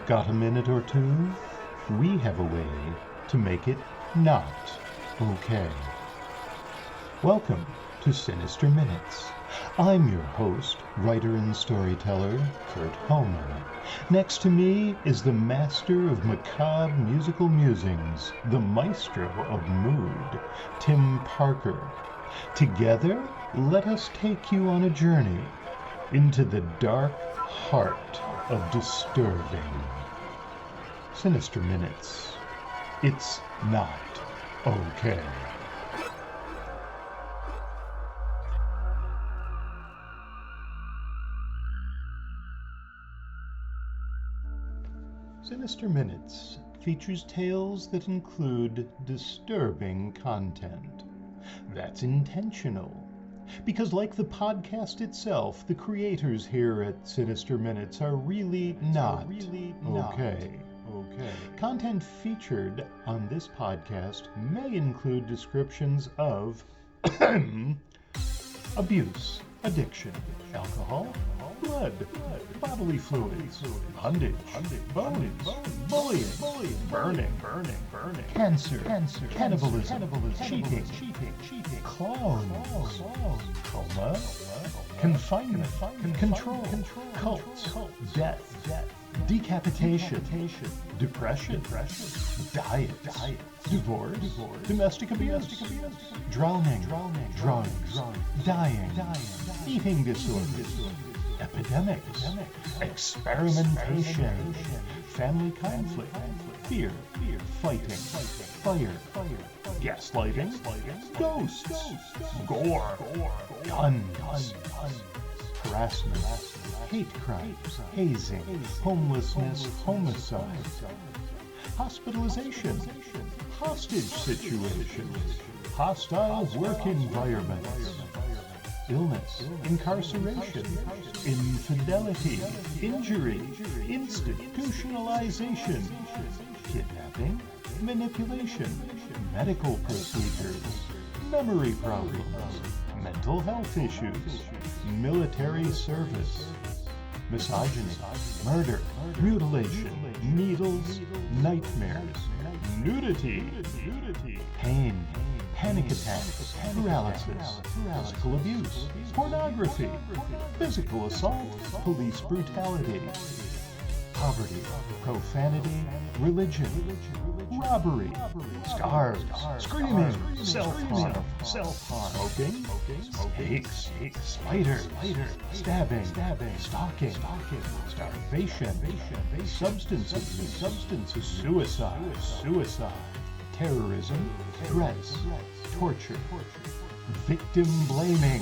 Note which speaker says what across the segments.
Speaker 1: Got a minute or two? We have a way to make it not okay. Welcome to Sinister Minutes. I'm your host, writer and storyteller, Kurt Homer. Next to me is the master of macabre musical musings, the maestro of mood, Tim Parker. Together, let us take you on a journey into the dark heart of disturbing. Sinister Minutes. It's not okay. Sinister Minutes features tales that include disturbing content. That's intentional. Because like the podcast itself, the creators here at Sinister Minutes are really not okay. Content featured on this podcast may include descriptions of abuse, addiction, alcohol, blood, bodily fluids, bondage, bones, bullying, burning, cancer, cannibalism, cheating, clones, coma, confinement, control, cults, death, decapitation, depression, diet, divorce, domestic abuse, drowning, drugs, dying, eating disorders, epidemics, experimentation, family conflict, fear, fighting, fire, gaslighting, ghosts, gore, guns, harassment, hate crimes, hazing, homelessness, homicide, hospitalization, hostage situations, hostile work environments, illness, incarceration, infidelity, injury, institutionalization, kidnapping, manipulation, medical procedures, memory problems, mental health issues, military service, misogyny, murder, mutilation, needles, nightmares, nudity, pain, panic attacks, paralysis, physical abuse, pornography, physical assault, police brutality, poverty, profanity, religion, robbery, scars, screaming, self-harm, smoking, snakes, spiders, stabbing, stalking, starvation, substances, suicide, terrorism, threats, torture, victim blaming,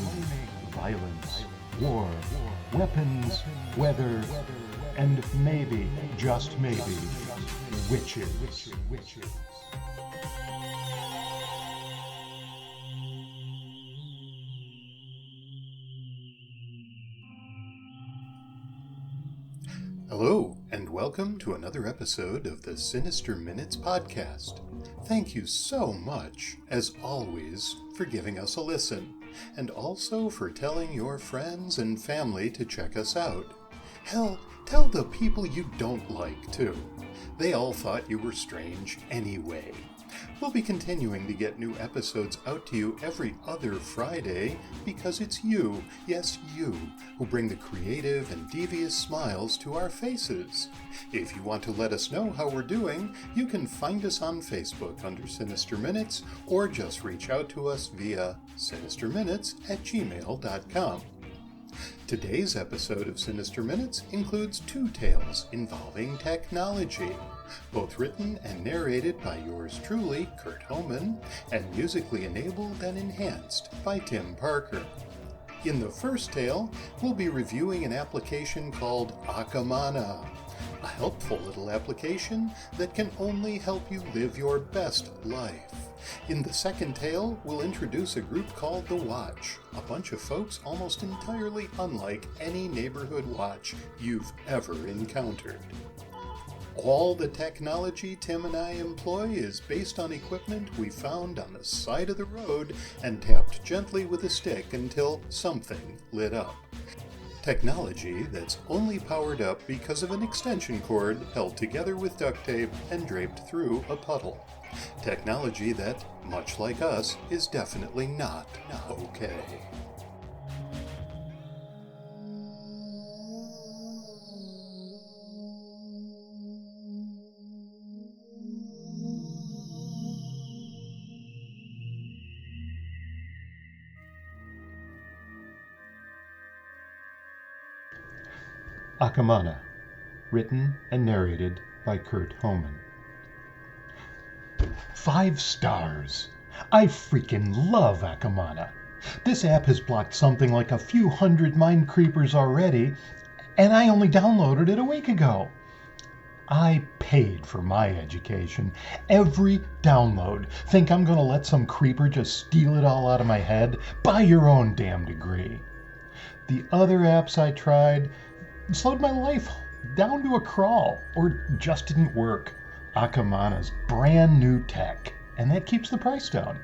Speaker 1: violence, war, weapons, weather, and maybe, just maybe, witches. Hello, and welcome to another episode of the Sinister Minutes podcast. Thank you so much, as always, for giving us a listen, and also for telling your friends and family to check us out. Hell, tell the people you don't like, too. They all thought you were strange anyway. We'll be continuing to get new episodes out to you every other Friday because it's you, yes you, who bring the creative and devious smiles to our faces. If you want to let us know how we're doing, you can find us on Facebook under Sinister Minutes or just reach out to us via sinisterminutes@gmail.com. Today's episode of Sinister Minutes includes two tales involving technology, both written and narrated by yours truly, Kurt Homan, and musically enabled and enhanced by Tim Parker. In the first tale, we'll be reviewing an application called Akamana, a helpful little application that can only help you live your best life. In the second tale, we'll introduce a group called The Watch, a bunch of folks almost entirely unlike any neighborhood watch you've ever encountered. All the technology Tim and I employ is based on equipment we found on the side of the road and tapped gently with a stick until something lit up. Technology that's only powered up because of an extension cord held together with duct tape and draped through a puddle. Technology that, much like us, is definitely not okay. Akamana, written and narrated by Kurt Homan. 5 stars! I freaking love Akamana! This app has blocked something like a few hundred mind creepers already, and I only downloaded it a week ago. I paid for my education. Every download. Think I'm gonna let some creeper just steal it all out of my head? Buy your own damn degree. The other apps I tried slowed my life down to a crawl, or just didn't work. Akamana's brand new tech, and that keeps the price down.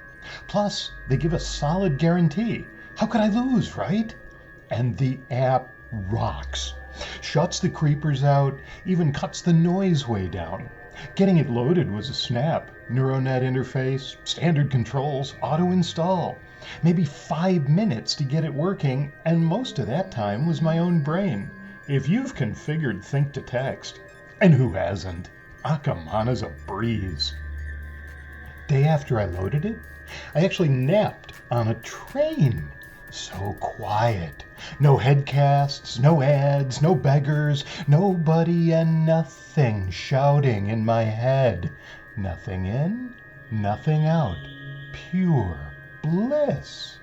Speaker 1: Plus, they give a solid guarantee. How could I lose, right? And the app rocks. Shuts the creepers out, even cuts the noise way down. Getting it loaded was a snap. Neuronet interface, standard controls, auto install. Maybe 5 minutes to get it working, and most of that time was my own brain. If you've configured think to text, and who hasn't, Akamana's a breeze. Day after I loaded it, I actually napped on a train. So quiet. No headcasts, no ads, no beggars, nobody and nothing shouting in my head. Nothing in, nothing out. Pure bliss.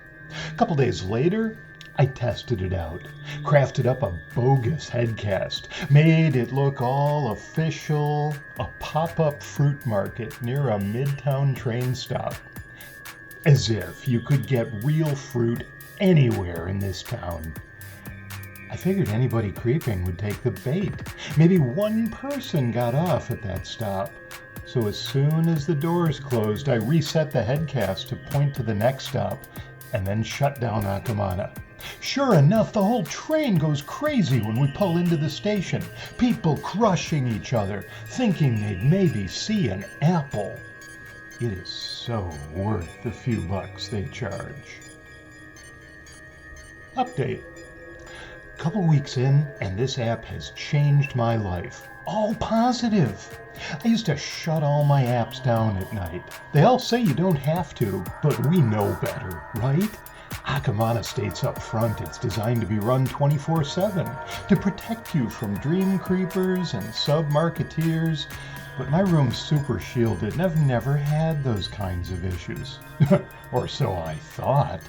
Speaker 1: A couple days later, I tested it out, crafted up a bogus headcast, made it look all official, a pop-up fruit market near a midtown train stop. As if you could get real fruit anywhere in this town. I figured anybody creeping would take the bait. Maybe one person got off at that stop. So as soon as the doors closed, I reset the headcast to point to the next stop, and then shut down Akamana. Sure enough, the whole train goes crazy when we pull into the station. People crushing each other, thinking they'd maybe see an apple. It is so worth the few bucks they charge. Update. Couple weeks in, and this app has changed my life. All positive. I used to shut all my apps down at night. They all say you don't have to, but we know better, right? Akamana states up front it's designed to be run 24/7 to protect you from dream creepers and sub-marketeers, but my room's super shielded and I've never had those kinds of issues. Or so I thought.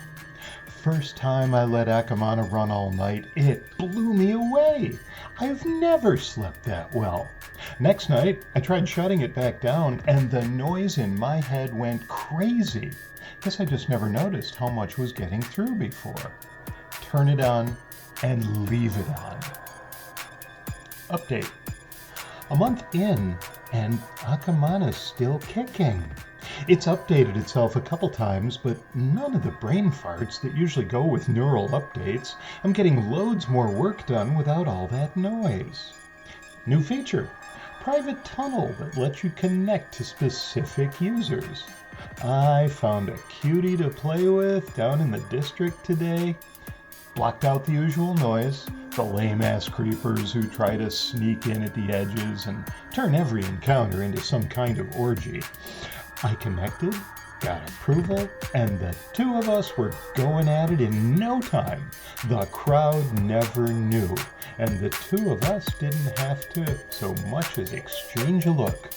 Speaker 1: First time I let Akamana run all night, it blew me away. I've never slept that well. Next night, I tried shutting it back down and the noise in my head went crazy. Guess I just never noticed how much was getting through before. Turn it on and leave it on. Update. A month in, and Akamana's still kicking. It's updated itself a couple times, but none of the brain farts that usually go with neural updates. I'm getting loads more work done without all that noise. New feature. Private tunnel that lets you connect to specific users. I found a cutie to play with down in the district today. Blocked out the usual noise, the lame-ass creepers who try to sneak in at the edges and turn every encounter into some kind of orgy. I connected, got approval, and the two of us were going at it in no time. The crowd never knew, and the two of us didn't have to so much as exchange a look.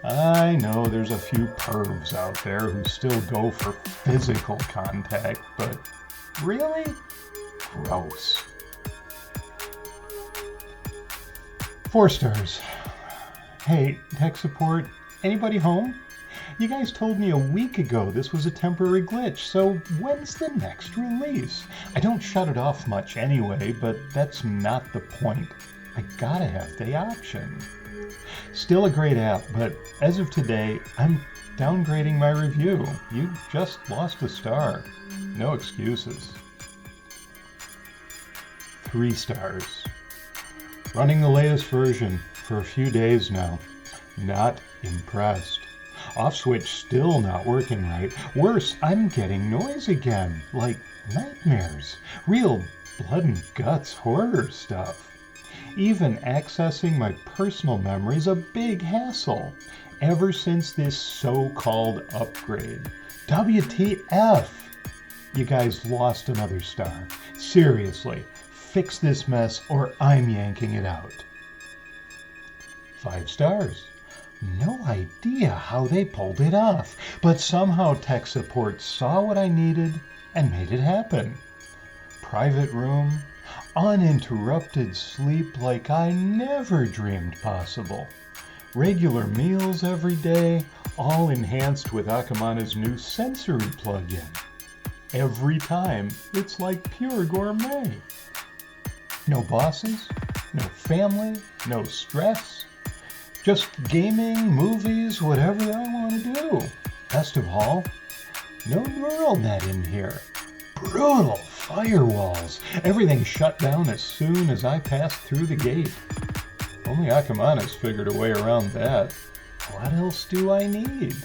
Speaker 1: I know there's a few pervs out there who still go for physical contact, but really? Gross. 4 stars. Hey, tech support, anybody home? You guys told me a week ago this was a temporary glitch, so when's the next release? I don't shut it off much anyway, but that's not the point. I gotta have the option. Still a great app, but as of today, I'm downgrading my review. You just lost a star. No excuses. 3 stars. Running the latest version for a few days now. Not impressed. Off switch still not working right. Worse, I'm getting noise again, like nightmares. Real blood and guts horror stuff. Even accessing my personal memory's a big hassle. Ever since this so-called upgrade. WTF? You guys lost another star. Seriously, fix this mess or I'm yanking it out. 5 stars. No idea how they pulled it off, but somehow tech support saw what I needed and made it happen. Private room, uninterrupted sleep like I never dreamed possible. Regular meals every day, all enhanced with Akamana's new sensory plugin. Every time, it's like pure gourmet. No bosses, no family, no stress. Just gaming, movies, whatever I want to do. Best of all, no neural net in here. Brutal firewalls. Everything shut down as soon as I passed through the gate. Only Akamana's figured a way around that. What else do I need?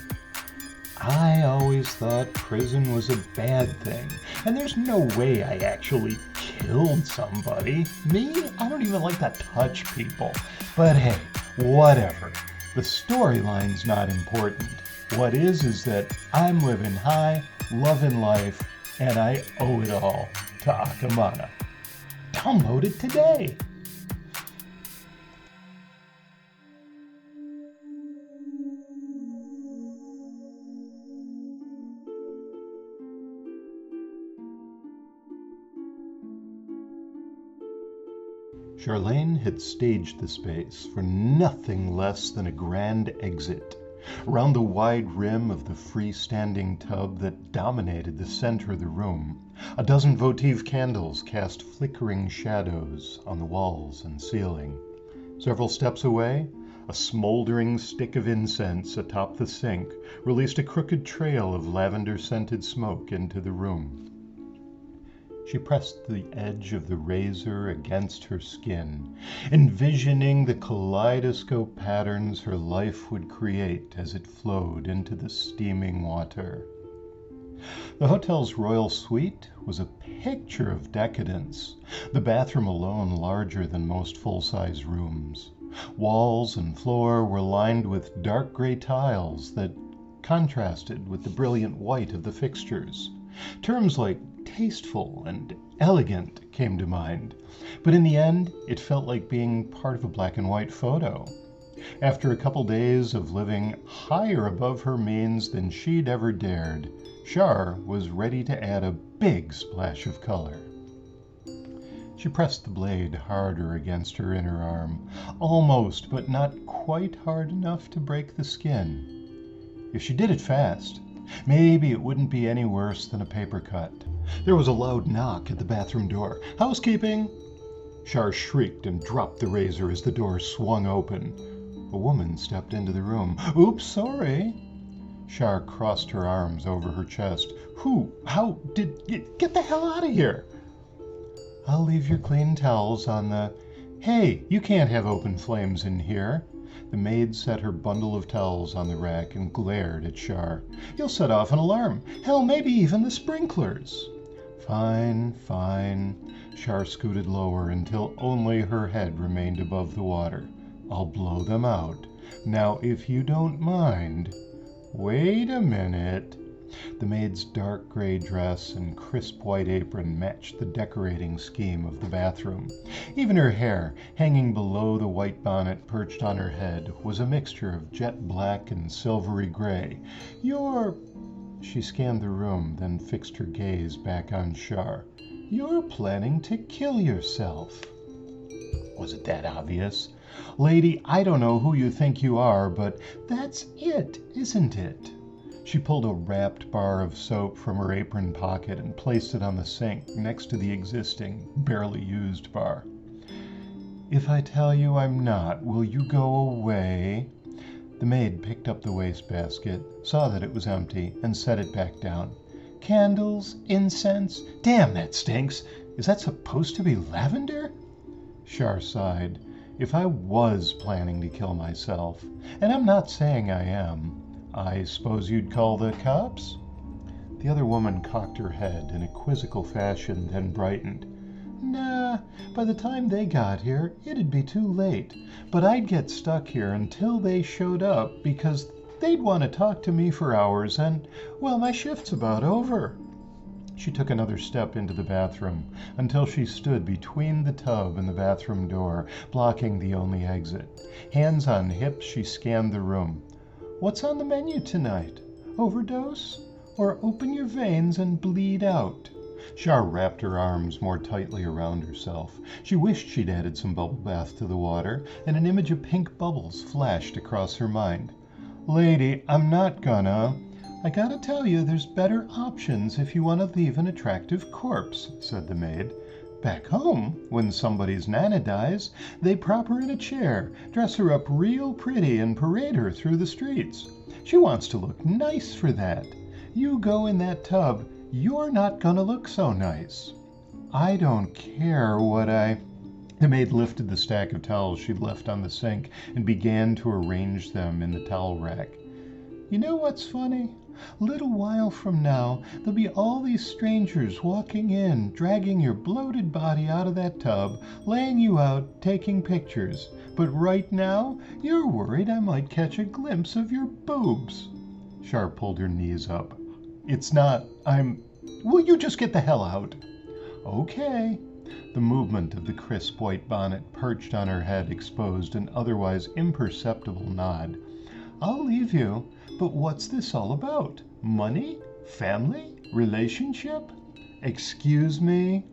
Speaker 1: I always thought prison was a bad thing, and there's no way I actually killed somebody. Me? I don't even like to touch people. But hey, whatever. The storyline's not important. What is that I'm living high, loving life, and I owe it all to Akamana. Download it today. Charlene had staged the space for nothing less than a grand exit around the wide rim of the freestanding tub that dominated the center of the room. A dozen votive candles cast flickering shadows on the walls and ceiling. Several steps away, a smoldering stick of incense atop the sink released a crooked trail of lavender-scented smoke into the room. She pressed the edge of the razor against her skin, envisioning the kaleidoscope patterns her life would create as it flowed into the steaming water. The hotel's royal suite was a picture of decadence, the bathroom alone larger than most full-size rooms. Walls and floor were lined with dark gray tiles that contrasted with the brilliant white of the fixtures. Terms like tasteful and elegant came to mind, but in the end, it felt like being part of a black and white photo. After a couple days of living higher above her means than she'd ever dared, Char was ready to add a big splash of color. She pressed the blade harder against her inner arm, almost but not quite hard enough to break the skin. If she did it fast, maybe it wouldn't be any worse than a paper cut. There was a loud knock at the bathroom door. "Housekeeping!" Char shrieked and dropped the razor as the door swung open. A woman stepped into the room. "Oops, sorry." Char crossed her arms over her chest. "Who? How did you get the hell out of here?" "I'll leave your clean towels on the..." "Hey, you can't have open flames in here." The maid set her bundle of towels on the rack and glared at Char. "You'll set off an alarm. Hell, maybe even the sprinklers." "Fine, fine." Char scooted lower until only her head remained above the water. "I'll blow them out. Now, if you don't mind..." "Wait a minute." The maid's dark gray dress and crisp white apron matched the decorating scheme of the bathroom. Even her hair, hanging below the white bonnet perched on her head, was a mixture of jet black and silvery gray. "You're..." She scanned the room, then fixed her gaze back on Char. "You're planning to kill yourself." Was it that obvious? "Lady, I don't know who you think you are, but that's it, isn't it?" She pulled a wrapped bar of soap from her apron pocket and placed it on the sink next to the existing, barely used bar. "If I tell you I'm not, will you go away?" The maid picked up the wastebasket, saw that it was empty, and set it back down. "Candles, incense, damn that stinks. Is that supposed to be lavender? Shar sighed. If I was planning to kill myself, and I'm not saying I am, I suppose you'd call the cops? The other woman cocked her head in a quizzical fashion, then brightened. Nah, by the time they got here, it'd be too late. But I'd get stuck here until they showed up because they'd want to talk to me for hours and, well, my shift's about over. She took another step into the bathroom until she stood between the tub and the bathroom door, blocking the only exit. Hands on hips, she scanned the room. What's on the menu tonight? Overdose? Or open your veins and bleed out? Shar wrapped her arms more tightly around herself. She wished she'd added some bubble bath to the water, and an image of pink bubbles flashed across her mind. Lady, I'm not gonna. I gotta tell you, there's better options if you want to leave an attractive corpse, said the maid. Back home, when somebody's nana dies, they prop her in a chair, dress her up real pretty, and parade her through the streets. She wants to look nice for that. You go in that tub, you're not gonna look so nice. I don't care what The maid lifted the stack of towels she'd left on the sink and began to arrange them in the towel rack. You know what's funny? A little while from now, there'll be all these strangers walking in, dragging your bloated body out of that tub, laying you out, taking pictures. But right now, you're worried I might catch a glimpse of your boobs. Shar pulled her knees up. It's not, Will you just get the hell out? Okay. The movement of the crisp white bonnet perched on her head exposed an otherwise imperceptible nod. I'll leave you, but what's this all about? Money? Family? Relationship? Excuse me?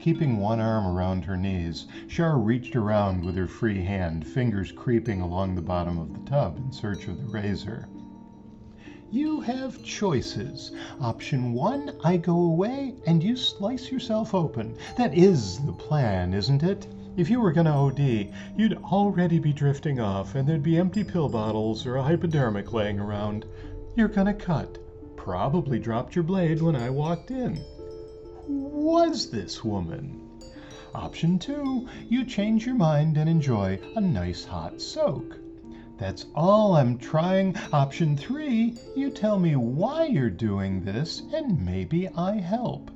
Speaker 1: Keeping one arm around her knees, Shar reached around with her free hand, fingers creeping along the bottom of the tub in search of the razor. You have choices. Option 1, I go away and you slice yourself open. That is the plan, isn't it? If you were going to OD, you'd already be drifting off and there'd be empty pill bottles or a hypodermic laying around. You're going to cut. Probably dropped your blade when I walked in. Who was this woman? Option 2, you change your mind and enjoy a nice hot soak. That's all I'm trying. Option 3, you tell me why you're doing this, and maybe I help.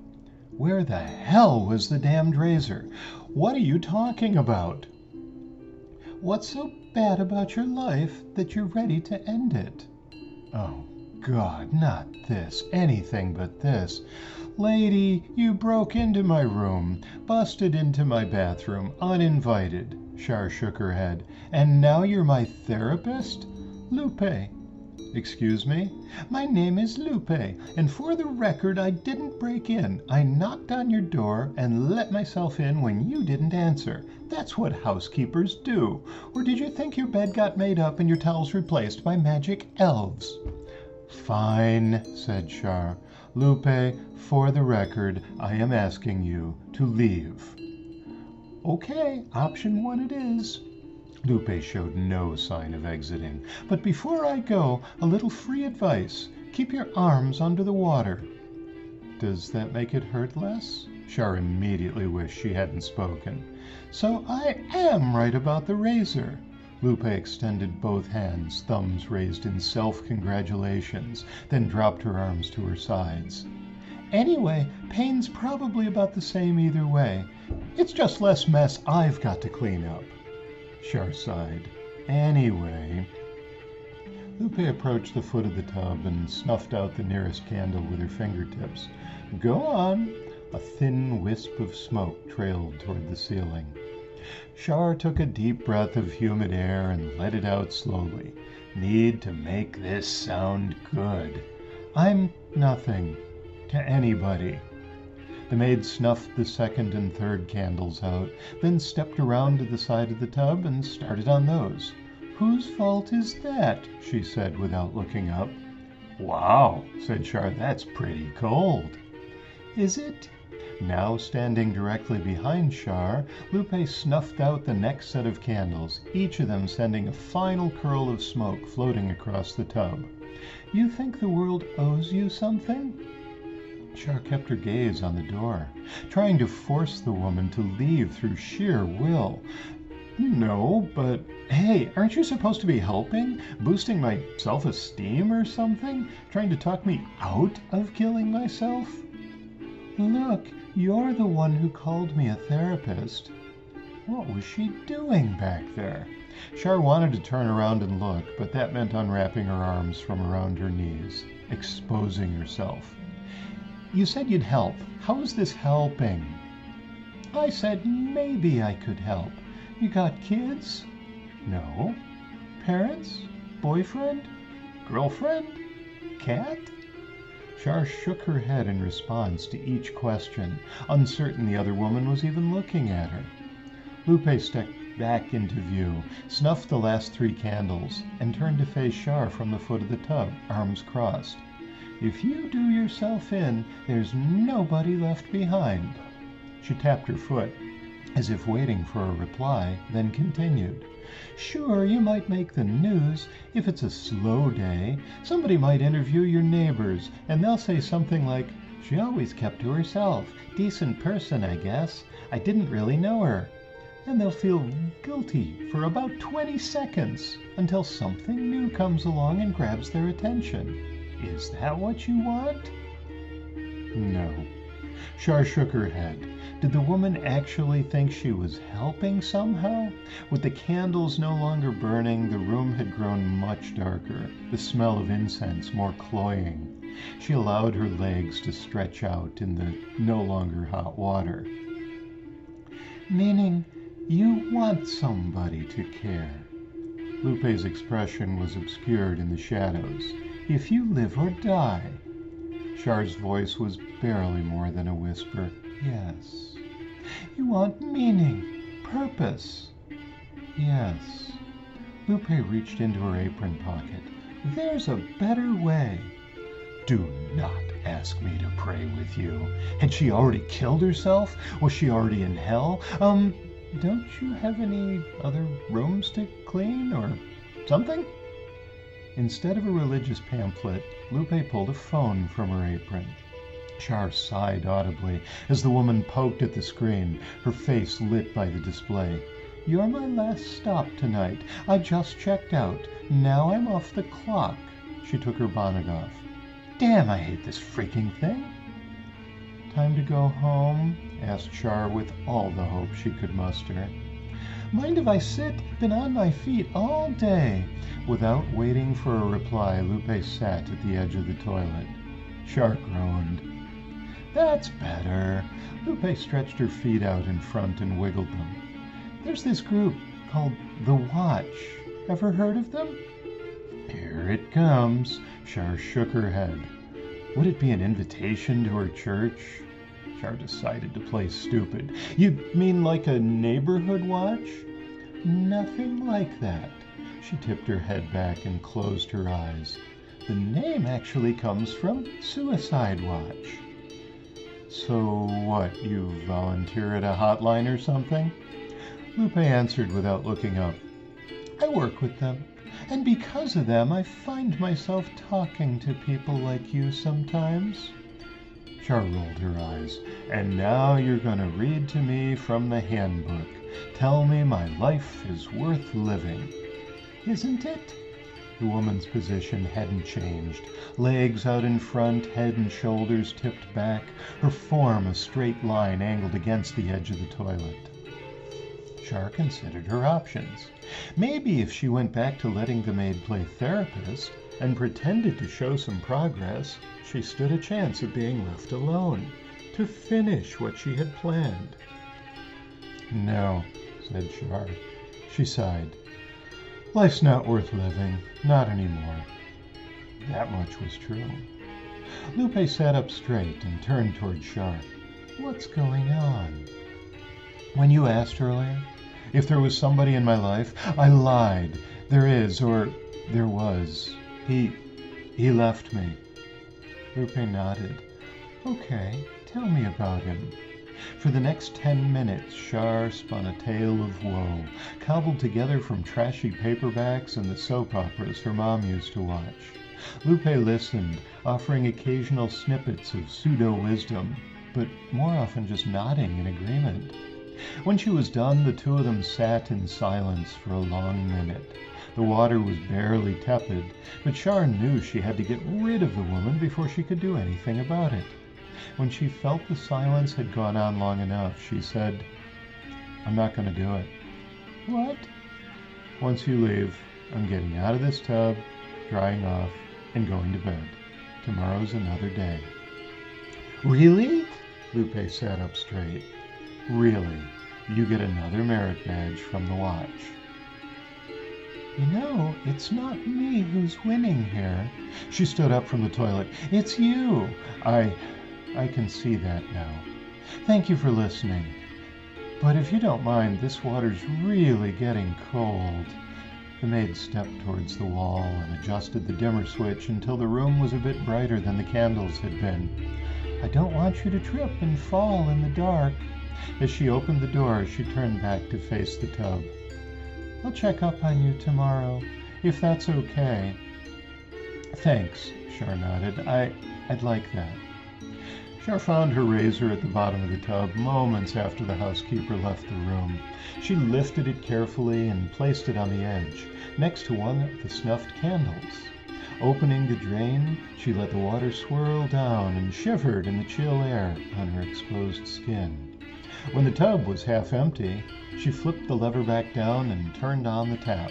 Speaker 1: Where the hell was the damned razor? What are you talking about? What's so bad about your life that you're ready to end it? Oh, God, not this. Anything but this. Lady, you broke into my room, busted into my bathroom, uninvited. Shar shook her head. And now you're my therapist? Lupe. Excuse me? My name is Lupe, and for the record, I didn't break in. I knocked on your door and let myself in when you didn't answer. That's what housekeepers do. Or did you think your bed got made up and your towels replaced by magic elves? Fine, said Shar. Lupe, for the record, I am asking you to leave. Okay, option 1 it is. Lupe showed no sign of exiting. But before I go, a little free advice. Keep your arms under the water. Does that make it hurt less? Shar immediately wished she hadn't spoken. So I am right about the razor. Lupe extended both hands, thumbs raised in self-congratulations, then dropped her arms to her sides. Anyway, pain's probably about the same either way. It's just less mess I've got to clean up. Shar sighed. Anyway. Lupe approached the foot of the tub and snuffed out the nearest candle with her fingertips. Go on. A thin wisp of smoke trailed toward the ceiling. Shar took a deep breath of humid air and let it out slowly. Need to make this sound good. I'm nothing to anybody. The maid snuffed the second and third candles out, then stepped around to the side of the tub and started on those. Whose fault is that? She said without looking up. Wow, said Shar, that's pretty cold. Is it? Now standing directly behind Shar, Lupe snuffed out the next set of candles, each of them sending a final curl of smoke floating across the tub. You think the world owes you something? Char kept her gaze on the door, trying to force the woman to leave through sheer will. No, but hey, aren't you supposed to be helping? Boosting my self-esteem or something? Trying to talk me out of killing myself? Look, you're the one who called me a therapist. What was she doing back there? Char wanted to turn around and look, but that meant unwrapping her arms from around her knees, exposing herself. You said you'd help. How is this helping? I said maybe I could help. You got kids? No. Parents? Boyfriend? Girlfriend? Cat? Char shook her head in response to each question, uncertain the other woman was even looking at her. Lupe stepped back into view, snuffed the last 3 candles, and turned to face Char from the foot of the tub, arms crossed. If you do yourself in, there's nobody left behind. She tapped her foot, as if waiting for a reply, then continued. Sure, you might make the news if it's a slow day. Somebody might interview your neighbors, and they'll say something like, she always kept to herself. Decent person, I guess. I didn't really know her. And they'll feel guilty for about 20 seconds until something new comes along and grabs their attention. Is that what you want? No. Char shook her head. Did the woman actually think she was helping somehow? With the candles no longer burning, the room had grown much darker, the smell of incense more cloying. She allowed her legs to stretch out in the no longer hot water. Meaning, you want somebody to care. Lupe's expression was obscured in the shadows. If you live or die. Char's voice was barely more than a whisper. Yes. You want meaning, purpose. Yes. Lupe reached into her apron pocket. There's a better way. Do not ask me to pray with you. Had she already killed herself? Was she already in hell? Don't you have any other rooms to clean or something? Instead of a religious pamphlet, Lupe pulled a phone from her apron. Char sighed audibly as the woman poked at the screen, her face lit by the display. You're my last stop tonight. I just checked out. Now I'm off the clock. She took her bonnet off. Damn, I hate this freaking thing. Time to go home? Asked Char with all the hope she could muster. Mind if I sit? Been on my feet all day. Without waiting for a reply, Lupe sat at the edge of the toilet. Char groaned. That's better. Lupe stretched her feet out in front and wiggled them. There's this group called The Watch. Ever heard of them? Here it comes. Char shook her head. Would it be an invitation to her church? Char decided to play stupid. You mean like a neighborhood watch? Nothing like that. She tipped her head back and closed her eyes. The name actually comes from Suicide Watch. So what, you volunteer at a hotline or something? Lupe answered without looking up. I work with them, and because of them I find myself talking to people like you sometimes. Char rolled her eyes. And now you're gonna read to me from the handbook. Tell me my life is worth living. Isn't it? The woman's position hadn't changed. Legs out in front, head and shoulders tipped back, her form a straight line angled against the edge of the toilet. Char considered her options. Maybe if she went back to letting the maid play therapist and pretended to show some progress, she stood a chance of being left alone, to finish what she had planned. No, said Char. She sighed. Life's not worth living, not anymore. That much was true. Lupe sat up straight and turned toward Char. What's going on? When you asked earlier if there was somebody in my life, I lied. There is, or there was. He left me. Lupe nodded. Okay, tell me about him. For the next 10 minutes, Char spun a tale of woe, cobbled together from trashy paperbacks and the soap operas her mom used to watch. Lupe listened, offering occasional snippets of pseudo-wisdom, but more often just nodding in agreement. When she was done, the two of them sat in silence for a long minute. The water was barely tepid, but Shar knew she had to get rid of the woman before she could do anything about it. When she felt the silence had gone on long enough, she said, "I'm not going to do it." "What?" "Once you leave, I'm getting out of this tub, drying off, and going to bed. Tomorrow's another day." "Really?" Lupe sat up straight. "Really. You get another merit badge from the watch." "You know, it's not me who's winning here." She stood up from the toilet. "It's you. I can see that now. Thank you for listening. But if you don't mind, this water's really getting cold." The maid stepped towards the wall and adjusted the dimmer switch until the room was a bit brighter than the candles had been. "I don't want you to trip and fall in the dark." As she opened the door, she turned back to face the tub. "I'll check up on you tomorrow, if that's okay." "Thanks," Shar nodded. I'd like that." Shar found her razor at the bottom of the tub moments after the housekeeper left the room. She lifted it carefully and placed it on the edge, next to one of the snuffed candles. Opening the drain, she let the water swirl down and shivered in the chill air on her exposed skin. When the tub was half empty, she flipped the lever back down and turned on the tap.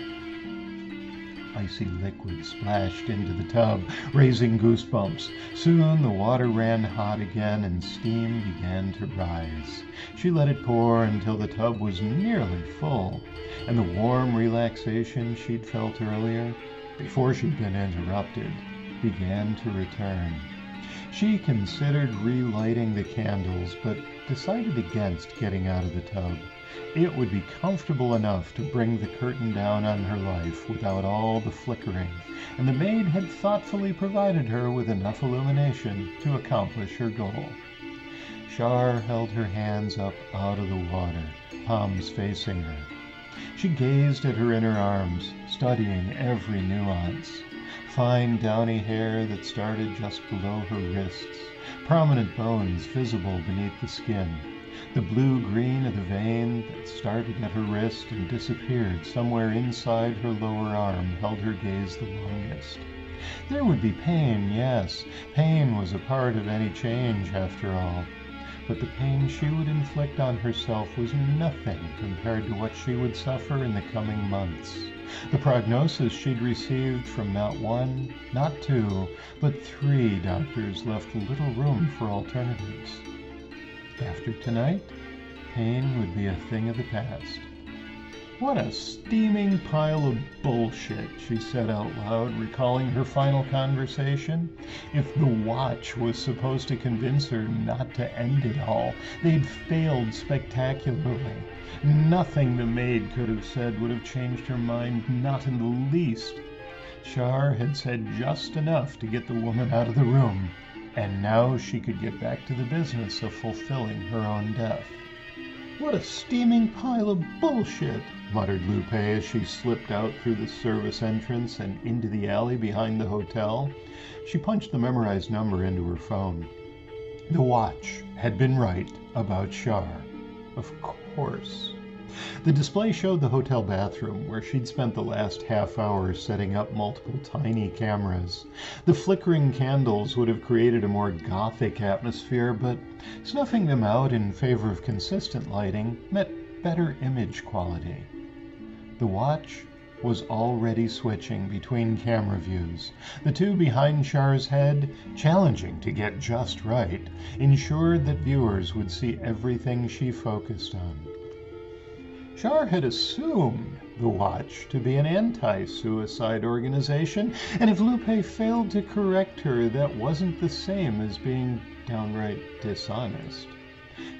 Speaker 1: Icy liquid splashed into the tub, raising goosebumps. Soon the water ran hot again and steam began to rise. She let it pour until the tub was nearly full, and the warm relaxation she'd felt earlier, before she'd been interrupted, began to return. She considered relighting the candles, but decided against getting out of the tub. It would be comfortable enough to bring the curtain down on her life without all the flickering, and the maid had thoughtfully provided her with enough illumination to accomplish her goal. Shar held her hands up out of the water, palms facing her. She gazed at her inner arms, studying every nuance. Fine downy hair that started just below her wrists, prominent bones visible beneath the skin, the blue-green of the vein that started at her wrist and disappeared somewhere inside her lower arm held her gaze the longest. There would be pain, yes. Pain was a part of any change, after all. But the pain she would inflict on herself was nothing compared to what she would suffer in the coming months. The prognosis she'd received from not one, not two, but 3 doctors left little room for alternatives. After tonight, pain would be a thing of the past. "What a steaming pile of bullshit," she said out loud, recalling her final conversation. If the watch was supposed to convince her not to end it all, they'd failed spectacularly. Nothing the maid could have said would have changed her mind, not in the least. Shar had said just enough to get the woman out of the room, and now she could get back to the business of fulfilling her own death. "What a steaming pile of bullshit," muttered Lupe as she slipped out through the service entrance and into the alley behind the hotel. She punched the memorized number into her phone. The watch had been right about Shar. Of course. The display showed the hotel bathroom, where she'd spent the last half hour setting up multiple tiny cameras. The flickering candles would have created a more gothic atmosphere, but snuffing them out in favor of consistent lighting meant better image quality. The watch was already switching between camera views. The 2 behind Shar's head, challenging to get just right, ensured that viewers would see everything she focused on. Shar had assumed the watch to be an anti-suicide organization, and if Lupe failed to correct her, that wasn't the same as being downright dishonest.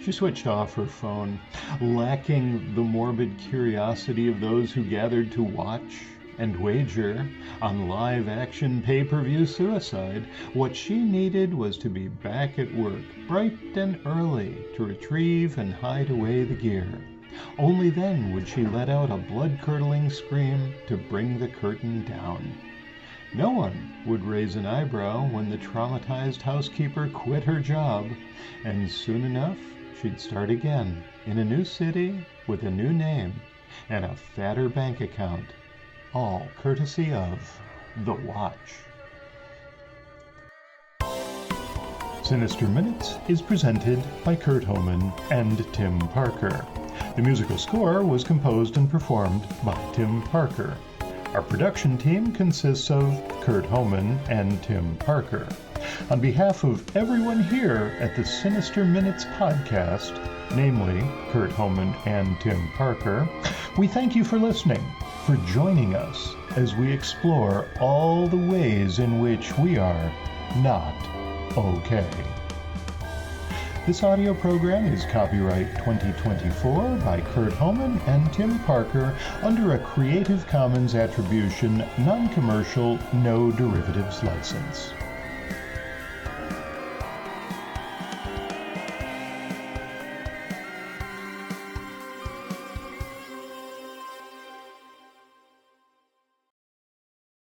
Speaker 1: She switched off her phone, lacking the morbid curiosity of those who gathered to watch and wager on live-action pay-per-view suicide. What she needed was to be back at work, bright and early, to retrieve and hide away the gear. Only then would she let out a blood-curdling scream to bring the curtain down. No one would raise an eyebrow when the traumatized housekeeper quit her job, and soon enough she'd start again in a new city with a new name and a fatter bank account, all courtesy of The Watch. Sinister Minutes is presented by Kurt Homan and Tim Parker. The musical score was composed and performed by Tim Parker. Our production team consists of Kurt Homan and Tim Parker. On behalf of everyone here at the Sinister Minutes podcast, namely Kurt Homan and Tim Parker, we thank you for listening, for joining us as we explore all the ways in which we are not okay. This audio program is copyright 2024 by Kurt Homan and Tim Parker under a Creative Commons Attribution, Non-Commercial, No Derivatives license.